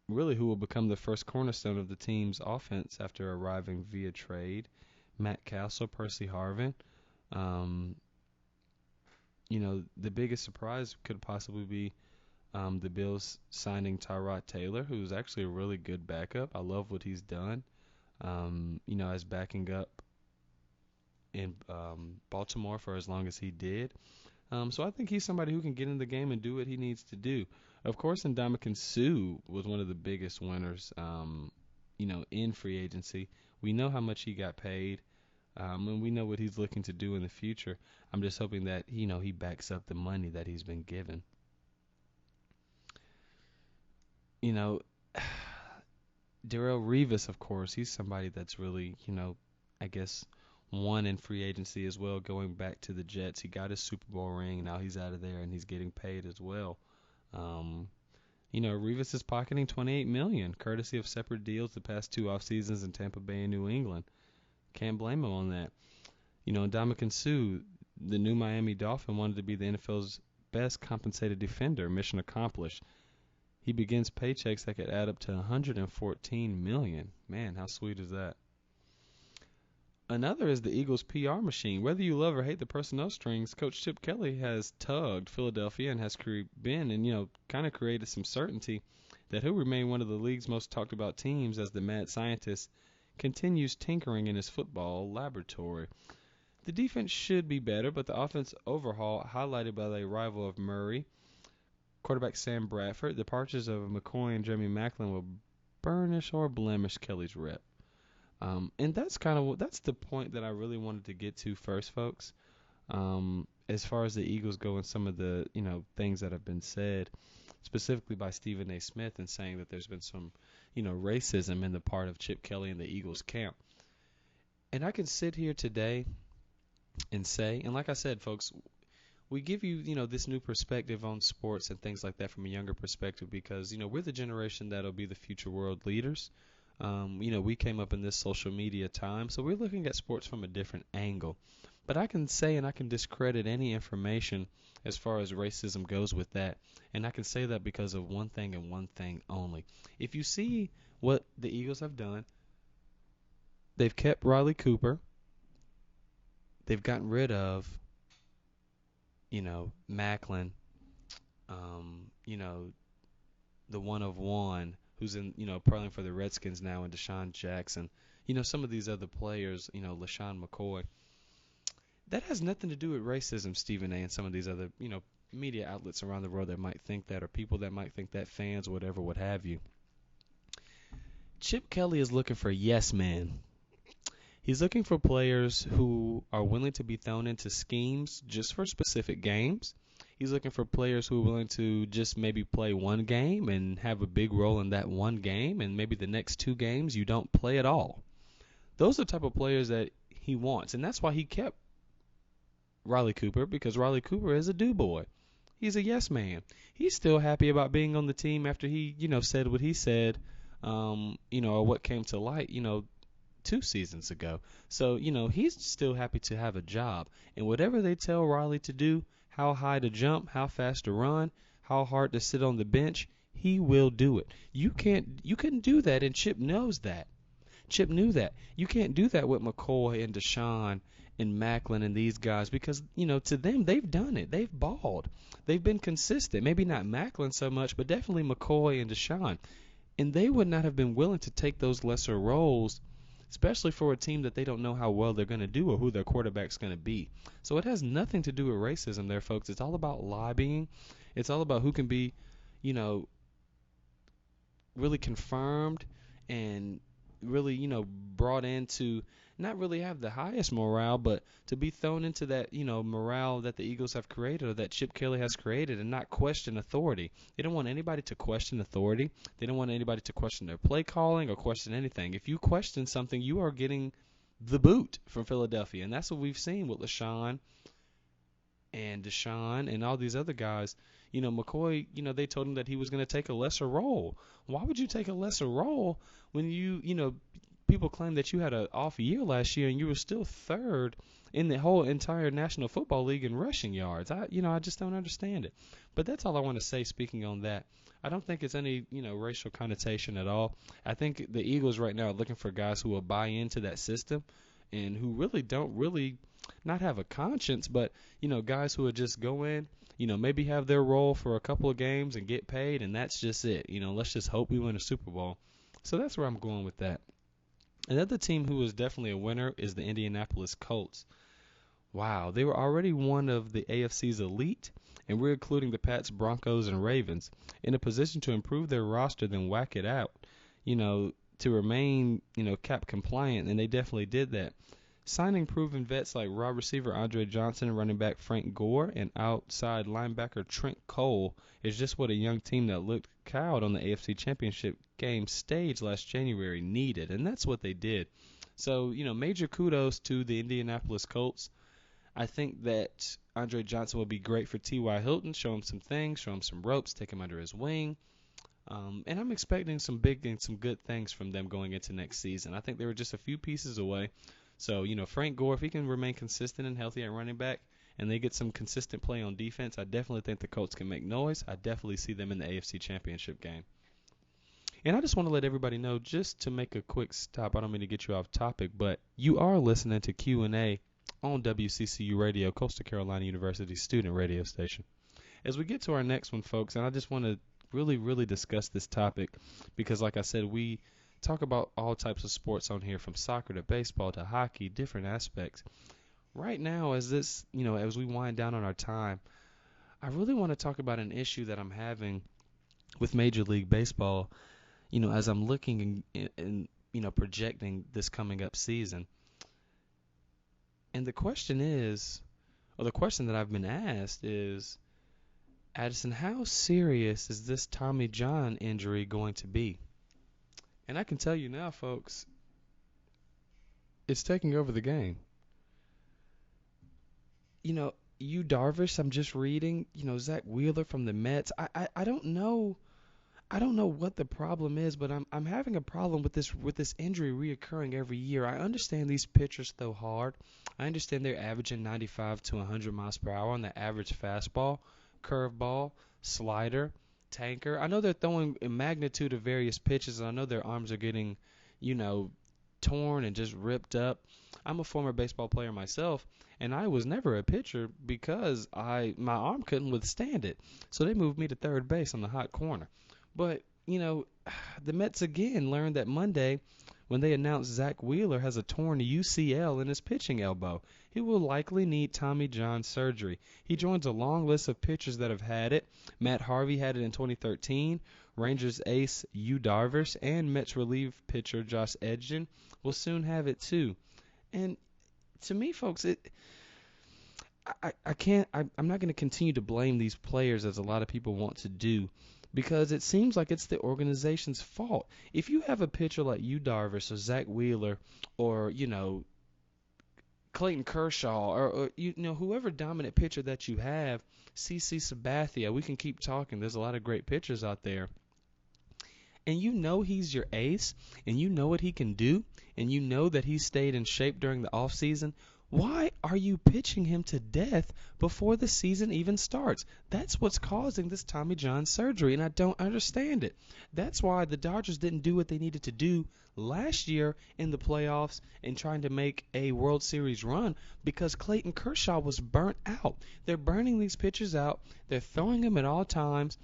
really who will become the first cornerstone of the team's offense after arriving via trade. Matt Castle, Percy Harvin. The biggest surprise could possibly be the Bills signing Tyrod Taylor, who's actually a really good backup. I love what he's done, as backing up in Baltimore for as long as he did. So I think he's somebody who can get in the game and do what he needs to do. Of course, Ndamukong Suh was one of the biggest winners, in free agency. We know how much he got paid, and we know what he's looking to do in the future. I'm just hoping that, he backs up the money that he's been given. Darrelle Revis, of course, he's somebody that's really, I guess, won in free agency as well, going back to the Jets. He got his Super Bowl ring. Now he's out of there, and he's getting paid as well. Revis is pocketing $28 million, courtesy of separate deals the past two off seasons in Tampa Bay and New England. Can't blame him on that. Ndamukong Suh, the new Miami Dolphin, wanted to be the NFL's best compensated defender. Mission accomplished. He begins paychecks that could add up to $114 million. Man, how sweet is that? Another is the Eagles' PR machine. Whether you love or hate the personnel strings, Coach Chip Kelly has tugged Philadelphia and has been and, kind of created some certainty that he'll remain one of the league's most talked about teams as the mad scientist continues tinkering in his football laboratory. The defense should be better, but the offense overhaul, highlighted by the arrival of Murray, quarterback Sam Bradford, the departures of McCoy and Jeremy Maclin will burnish or blemish Kelly's rep. And that's the point that I really wanted to get to first, folks. As far as the Eagles go and some of the, things that have been said, specifically by Stephen A. Smith, and saying that there's been some, racism in the part of Chip Kelly and the Eagles camp. And I can sit here today and say, and like I said, folks, we give you, this new perspective on sports and things like that from a younger perspective because, we're the generation that'll be the future world leaders. We came up in this social media time, so we're looking at sports from a different angle. But I can say and I can discredit any information as far as racism goes with that. And I can say that because of one thing and one thing only. If you see what the Eagles have done, they've kept Riley Cooper. They've gotten rid of, Maclin, the one of one who's in, playing for the Redskins now, and Deshaun Jackson. Some of these other players, LaShawn McCoy. That has nothing to do with racism, Stephen A. and some of these other, media outlets around the world that might think that, or people that might think that, fans, whatever, what have you. Chip Kelly is looking for yes men. He's looking for players who are willing to be thrown into schemes just for specific games. He's looking for players who are willing to just maybe play one game and have a big role in that one game, and maybe the next two games you don't play at all. Those are the type of players that he wants, and that's why he kept Riley Cooper, because Riley Cooper is a do boy. He's a yes man. He's still happy about being on the team after he, said what he said, or what came to light, 2 seasons ago. So, he's still happy to have a job. And whatever they tell Riley to do, how high to jump, how fast to run, how hard to sit on the bench, he will do it. You couldn't do that, and Chip knows that. Chip knew that. You can't do that with McCoy and Deshaun and Macklin and these guys because, to them, they've done it. They've balled. They've been consistent. Maybe not Macklin so much, but definitely McCoy and Deshaun. And they would not have been willing to take those lesser roles, especially for a team that they don't know how well they're going to do or who their quarterback's going to be. So it has nothing to do with racism there, folks. It's all about lobbying. It's all about who can be, you know, really confirmed and really, brought in to not really have the highest morale, but to be thrown into that, morale that the Eagles have created or that Chip Kelly has created and not question authority. They don't want anybody to question authority. They don't want anybody to question their play calling or question anything. If you question something, you are getting the boot from Philadelphia. And that's what we've seen with LaShawn and Deshaun and all these other guys. McCoy, they told him that he was going to take a lesser role. Why would you take a lesser role when people claim that you had an off year last year and you were still third in the whole entire National Football League in rushing yards? I just don't understand it. But that's all I want to say speaking on that. I don't think it's any, racial connotation at all. I think the Eagles right now are looking for guys who will buy into that system and who really don't really not have a conscience, but, guys who would just go in, maybe have their role for a couple of games and get paid, and that's just it. Let's just hope we win a Super Bowl. So that's where I'm going with that. Another team who is definitely a winner is the Indianapolis Colts. Wow, they were already one of the AFC's elite, and we're including the Pats, Broncos, and Ravens in a position to improve their roster, then whack it out, to remain, cap compliant, and they definitely did that. Signing proven vets like wide receiver Andre Johnson, running back Frank Gore, and outside linebacker Trent Cole is just what a young team that looked cowed on the AFC Championship game stage last January needed, and that's what they did. So, major kudos to the Indianapolis Colts. I think that Andre Johnson will be great for T.Y. Hilton, show him some things, show him some ropes, take him under his wing. And I'm expecting some big and some good things from them going into next season. I think they were just a few pieces away. So, Frank Gore, if he can remain consistent and healthy at running back and they get some consistent play on defense, I definitely think the Colts can make noise. I definitely see them in the AFC Championship game. And I just want to let everybody know, just to make a quick stop, I don't mean to get you off topic, but you are listening to Q&A on W.C.C.U. Radio, Coastal Carolina University student radio station. As we get to our next one, folks, and I just want to really, really discuss this topic because, like I said, we talk about all types of sports on here, from soccer to baseball to hockey, different aspects. Right now, as we wind down on our time, I really want to talk about an issue that I'm having with Major League Baseball, as I'm looking and projecting this coming up season. And the question that I've been asked is, Addison, how serious is this Tommy John injury going to be? And I can tell you now, folks, it's taking over the game. Yu Darvish, I'm just reading, Zach Wheeler from the Mets. I don't know. I don't know what the problem is, but I'm having a problem with this injury reoccurring every year. I understand these pitchers throw hard. I understand they're averaging 95 to 100 miles per hour on the average fastball, curveball, slider, tanker. I know they're throwing a magnitude of various pitches, and I know their arms are getting, torn and just ripped up. I'm a former baseball player myself, and I was never a pitcher because my arm couldn't withstand it. So they moved me to third base on the hot corner. But, the Mets again learned that Monday when they announced Zach Wheeler has a torn UCL in his pitching elbow. He will likely need Tommy John surgery. He joins a long list of pitchers that have had it. Matt Harvey had it in 2013. Rangers ace Yu Darvish and Mets relief pitcher Josh Edgin will soon have it too. And to me, folks, I'm not going to continue to blame these players as a lot of people want to do. because it seems like it's the organization's fault. If you have a pitcher like Yu Darvish or Zach Wheeler or, Clayton Kershaw or whoever dominant pitcher that you have, CC Sabathia, we can keep talking. There's a lot of great pitchers out there. And you know he's your ace, and you know what he can do, and you know that he stayed in shape during the offseason, why are you pitching him to death before the season even starts? That's what's causing this Tommy John surgery, and I don't understand it. That's why the Dodgers didn't do what they needed to do last year in the playoffs and trying to make a World Series run, because Clayton Kershaw was burnt out. They're burning these pitchers out. They're throwing them at all times.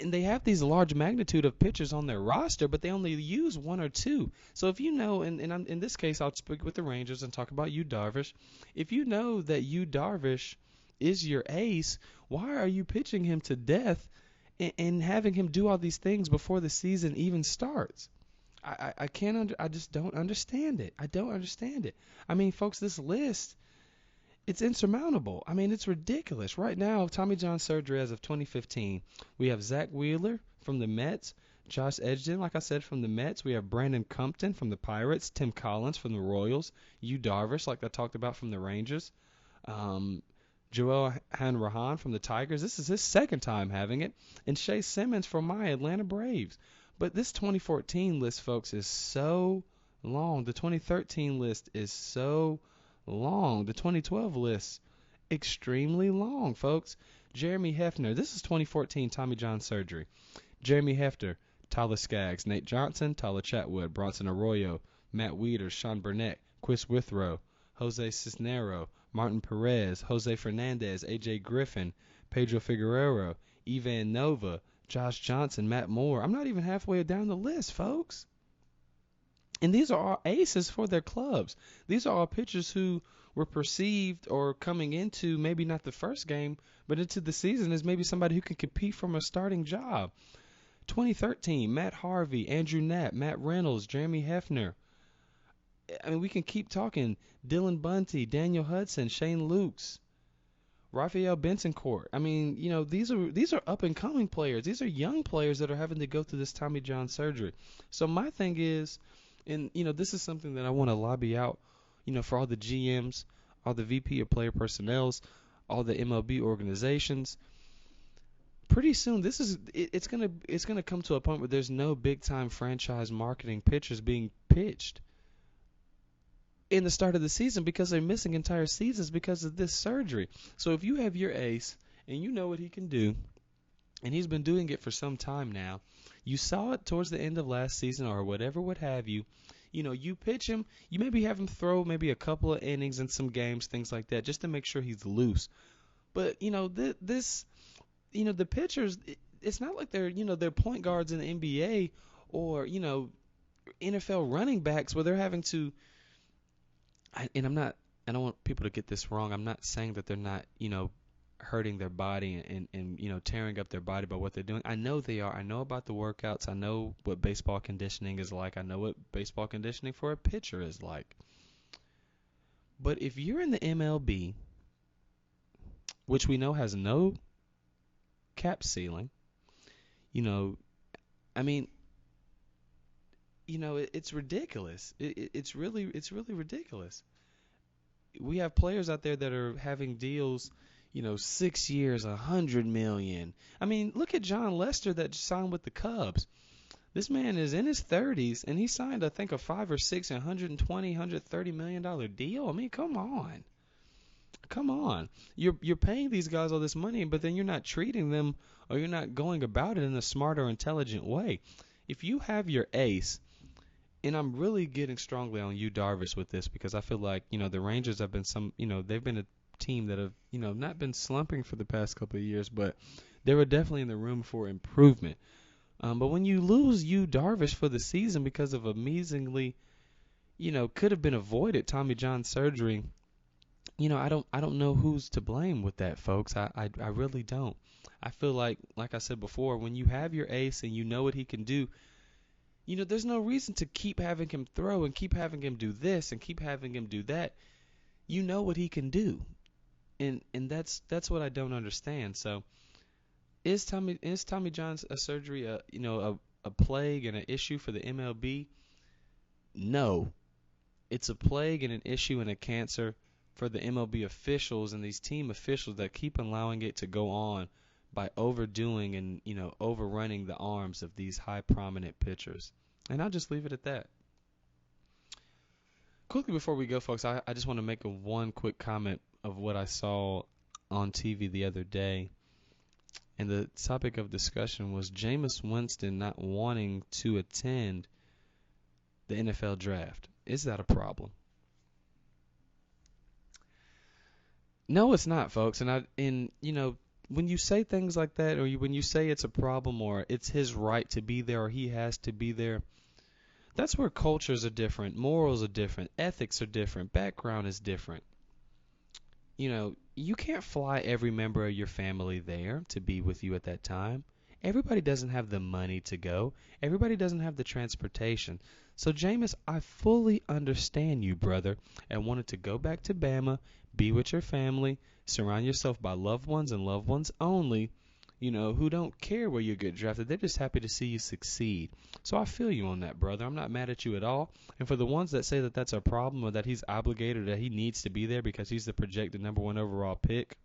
And they have these large magnitude of pitchers on their roster, but they only use one or two. So if you know, and I'm, in this case, I'll speak with the Rangers and talk about Yu Darvish. If you know that Yu Darvish is your ace, why are you pitching him to death and having him do all these things before the season even starts? I can't I just don't understand it. I don't understand it. I mean, folks, this list, it's insurmountable. I mean, it's ridiculous. Right now, Tommy John surgery as of 2015, we have Zach Wheeler from the Mets, Josh Edgerton, like I said, from the Mets. We have Brandon Compton from the Pirates, Tim Collins from the Royals, Yu Darvish, like I talked about, from the Rangers, Joel Hanrahan from the Tigers. This is his second time having it, and Shea Simmons from my Atlanta Braves. But this 2014 list, folks, is so long. The 2013 list is so long. The 2012 list, extremely long, folks. Jeremy Hefner, this is 2014 Tommy John surgery. Jeremy Hefner, Tyler Skaggs, Nate Johnson, Tyler Chatwood, Bronson Arroyo, Matt Wieters, Sean Burnett, Chris Withrow, Jose Cisnero, Martin Perez, Jose Fernandez, AJ Griffin, Pedro Figueroa, Ivan Nova, Josh Johnson, Matt Moore. I'm not even halfway down the list, folks. And these are all aces for their clubs. These are all pitchers who were perceived or coming into maybe not the first game, but into the season as maybe somebody who can compete from a starting job. 2013, Matt Harvey, Andrew Knapp, Matt Reynolds, Jeremy Hefner. I mean, we can keep talking. Dylan Bunty, Daniel Hudson, Shane Lukes, Rafael Bentoncourt. I mean, these are up and coming players. These are young players that are having to go through this Tommy John surgery. So my thing is, and this is something that I want to lobby out, for all the GMs, all the VP of player personnels, all the MLB organizations. Pretty soon, it's gonna come to a point where there's no big time franchise marketing pitchers being pitched in the start of the season because they're missing entire seasons because of this surgery. So if you have your ace and you know what he can do, and he's been doing it for some time now, you saw it towards the end of last season or whatever, what have you. You pitch him, you maybe have him throw maybe a couple of innings in some games, things like that, just to make sure he's loose. But the pitchers, it's not like they're point guards in the NBA or NFL running backs where they're having to. I don't want people to get this wrong. I'm not saying that they're not hurting their body and tearing up their body by what they're doing. I know they are. I know about the workouts. I know what baseball conditioning is like. I know what baseball conditioning for a pitcher is like. But if you're in the MLB, which we know has no cap ceiling, I mean, it's ridiculous. It's really ridiculous. We have players out there that are having deals, 6 years, $100 million. I mean, look at John Lester that signed with the Cubs. This man is in his 30s, and he signed, I think, a 5 or 6 and $120, $130 million deal. I mean, come on. Come on. You're paying these guys all this money, but then you're not treating them or you're not going about it in a smart or intelligent way. If you have your ace, and I'm really getting strongly on Yu Darvish with this because I feel like, the Rangers have been they've been a team that have, not been slumping for the past couple of years, but they were definitely in the room for improvement. But when you lose Yu Darvish for the season because of amazingly, could have been avoided Tommy John surgery, I don't know who's to blame with that, folks. I really don't. I feel like I said before, when you have your ace and you know what he can do, there's no reason to keep having him throw and keep having him do this and keep having him do that. You know what he can do. And that's what I don't understand. So Tommy John's a surgery a plague and an issue for the MLB? No, it's a plague and an issue and a cancer for the MLB officials and these team officials that keep allowing it to go on by overdoing and overrunning the arms of these high prominent pitchers. And I'll just leave it at that. Quickly before we go, folks, I just want to make one quick comment of what I saw on TV the other day. And the topic of discussion was Jameis Winston not wanting to attend the NFL draft. Is that a problem? No, it's not, folks. And when you say things like that, or when you say it's a problem, or it's his right to be there, or he has to be there, that's where cultures are different, morals are different, ethics are different, background is different. You can't fly every member of your family there to be with you at that time. Everybody doesn't have the money to go. Everybody doesn't have the transportation. So, Jameis, I fully understand you, brother, and wanted to go back to Bama, be with your family, surround yourself by loved ones and loved ones only, who don't care where you get drafted. They're just happy to see you succeed. So I feel you on that, brother. I'm not mad at you at all. And for the ones that say that that's a problem or that he's obligated or that he needs to be there because he's the projected number one overall pick,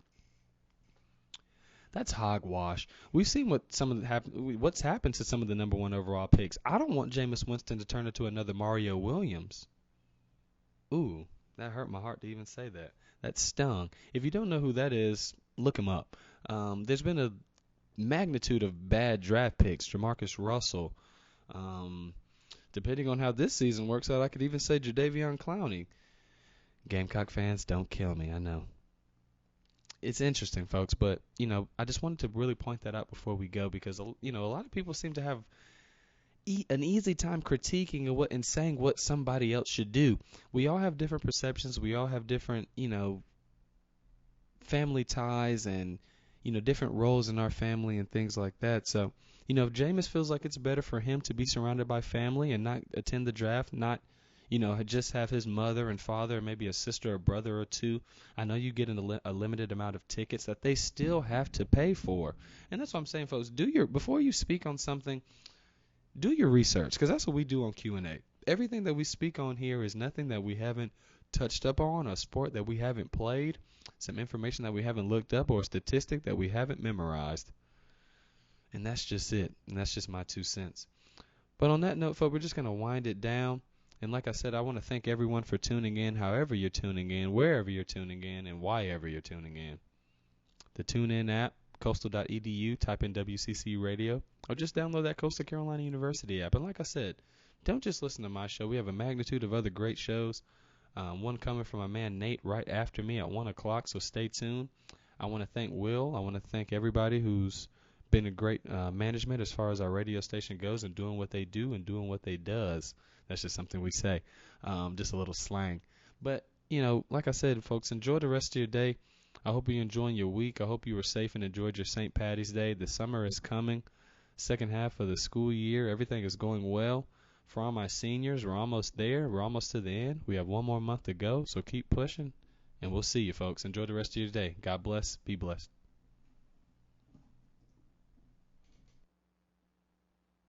that's hogwash. We've seen what's happened to some of the number one overall picks. I don't want Jameis Winston to turn into another Mario Williams. Ooh, that hurt my heart to even say that. That stung. If you don't know who that is, look him up. There's been a magnitude of bad draft picks. Jamarcus Russell. Depending on how this season works out, I could even say Jadeveon Clowney. Gamecock fans, don't kill me. I know. It's interesting, folks, but I just wanted to really point that out before we go because a lot of people seem to have an easy time critiquing and saying what somebody else should do. We all have different perceptions. We all have different family ties and different roles in our family and things like that. So if Jameis feels like it's better for him to be surrounded by family and not attend the draft, not just have his mother and father, and maybe a sister or brother or two. I know you get a limited amount of tickets that they still have to pay for. And that's what I'm saying, folks. Before you speak on something, do your research, because that's what we do on Q&A. Everything that we speak on here is nothing that we haven't touched up on, a sport that we haven't played, some information that we haven't looked up, or a statistic that we haven't memorized. And that's just it. And that's just my 2 cents. But on that note, folks, we're just going to wind it down. And like I said, I want to thank everyone for tuning in, however you're tuning in, wherever you're tuning in, and whyever you're tuning in. The TuneIn app, coastal.edu, type in W.C.C.U radio, or just download that Coastal Carolina University app. And like I said, don't just listen to my show. We have a magnitude of other great shows. One coming from my man Nate right after me at 1 o'clock, so stay tuned. I want to thank Will. I want to thank everybody who's been a great management as far as our radio station goes and doing what they do and doing what they does. That's just something we say, just a little slang. But, like I said, folks, enjoy the rest of your day. I hope you're enjoying your week. I hope you were safe and enjoyed your St. Patty's Day. The summer is coming. Second half of the school year. Everything is going well. For all my seniors, we're almost there. We're almost to the end. We have one more month to go, so keep pushing. And we'll see you, folks. Enjoy the rest of your day. God bless. Be blessed.